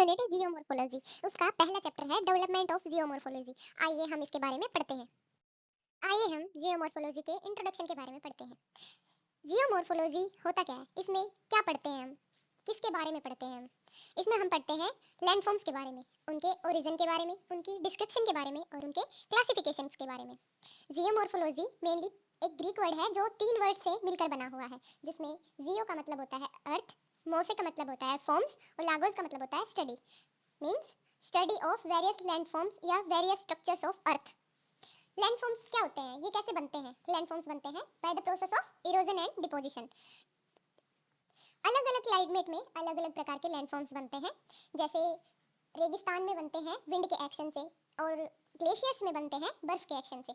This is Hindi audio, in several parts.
यूनिट है जियोमॉर्फोलॉजी। उसका पहला चैप्टर है डेवलपमेंट ऑफ जियोमॉर्फोलॉजी। आइए हम इसके बारे में पढ़ते हैं। आइए हम जियोमॉर्फोलॉजी के इंट्रोडक्शन के बारे में पढ़ते हैं। जियोमॉर्फोलॉजी होता क्या है, इसमें क्या पढ़ते हैं हम, किसके बारे में पढ़ते हैं हम? इसमें हम पढ़ते हैं लैंडफॉर्म्स के बारे में, उनके ओरिजिन के बारे में, उनकी डिस्क्रिप्शन के बारे में और उनके क्लासिफिकेशंस के बारे में। जियोमॉर्फोलॉजी मेनली एक ग्रीक वर्ड है जो 3 वर्ड से मिलकर बना हुआ है, जिसमें जियो का मतलब होता है अर्थ, मॉर्फे का मतलब होता है फॉर्म्स और लागोस का मतलब होता है study. Means study of various landforms या various structures of earth. Landforms क्या होते हैं, ये कैसे बनते हैं? लैंडफॉर्म्स बनते हैं by the process of erosion and deposition. अलग अलग क्लाइमेट में अलग अलग प्रकार के लैंडफॉर्म्स बनते हैं। जैसे रेगिस्तान में बनते हैं विंड के एक्शन से, और ग्लेशियर्स में बनते हैं बर्फ के एक्शन से।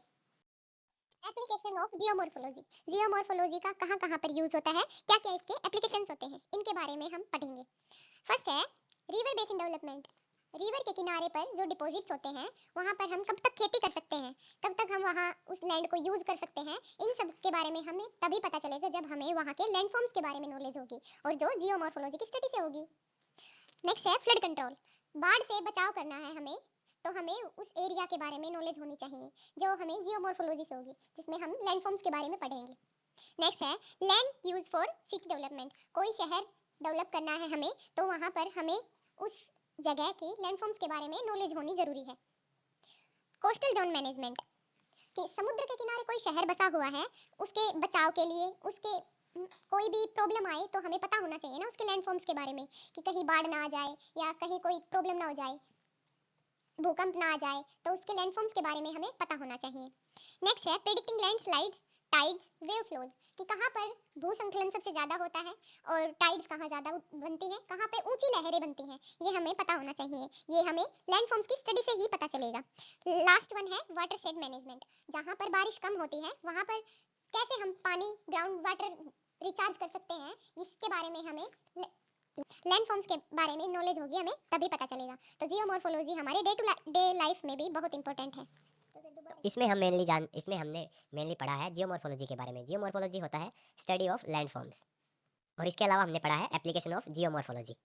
Application of geomorphology. जियोमॉर्फोलॉजी का कहाँ कहाँ पर यूज होता है, क्या क्या इसके एप्लीकेशंस होते हैं, इनके बारे में हम पढ़ेंगे। फर्स्ट है रिवर बेसिन डेवलपमेंट। रिवर के किनारे पर जो डिपॉजिट्स होते हैं, वहाँ पर हम कब तक खेती कर सकते हैं, कब तक हम वहाँ उस लैंड को यूज कर सकते हैं, इन सब के बारे में हमें तभी पता चलेगा जब हमें वहाँ के लैंडफॉर्म्स के बारे में नॉलेज होगी और जो जियोमॉर्फोलॉजी की स्टडी से होगी। नेक्स्ट है फ्लड कंट्रोल। बाढ़ से बचाव करना है हमें, तो हमें उस एरिया के बारे में नॉलेज होनी चाहिए जो हमें जियोमॉर्फोलॉजी से होगी, जिसमें हम लैंडफॉर्म्स के बारे में पढ़ेंगे। नेक्स्ट है land use for city development. कोई शहर डेवलप करना है हमें, तो वहाँ पर हमें उस जगह की लैंडफॉर्म्स के बारे में नॉलेज होनी जरूरी है। कोस्टल जोन मैनेजमेंट, कि समुद्र के किनारे कोई शहर बसा हुआ है, उसके बचाव के लिए, उसके कोई भी प्रॉब्लम आए तो हमें पता होना चाहिए ना उसके लैंडफॉर्म्स के बारे में, कि कहीं बाढ़ ना आ जाए या कहीं कोई प्रॉब्लम ना हो जाए, भूकंप ना आ जाए, तो उसके लैंडफॉर्म्स के बारे में हमें पता होना चाहिए। नेक्स्ट है predicting landslides, tides, wave flows, कि कहाँ पर भूसंकलन सबसे ज़्यादा होता है और टाइड्स कहाँ ज़्यादा बनती हैं, कहाँ पे ऊंची लहरें बनती हैं, ये हमें पता होना चाहिए। ये हमें लैंडफॉर्म्स की स्टडी से ही पता चलेगा। लास्ट वन है वाटर शेड मैनेजमेंट। जहाँ पर बारिश कम होती है वहाँ पर कैसे हम पानी, ग्राउंड वाटर रिचार्ज कर सकते हैं, इसके बारे में हमें लैंडफॉर्म्स के बारे में नॉलेज होगी हमें, तभी पता चलेगा। तो जियोमॉर्फोलॉजी हमारे डे टू डे लाइफ में भी बहुत इंपॉर्टेंट है। इसमें हमने मेनली पढ़ा है जियोमॉर्फोलॉजी के बारे में। जियोमॉर्फोलॉजी होता है स्टडी ऑफ लैंडफॉर्म्स, और इसके अलावा हमने पढ़ा है एप्लीकेशन ऑफ जियोमॉर्फोलॉजी।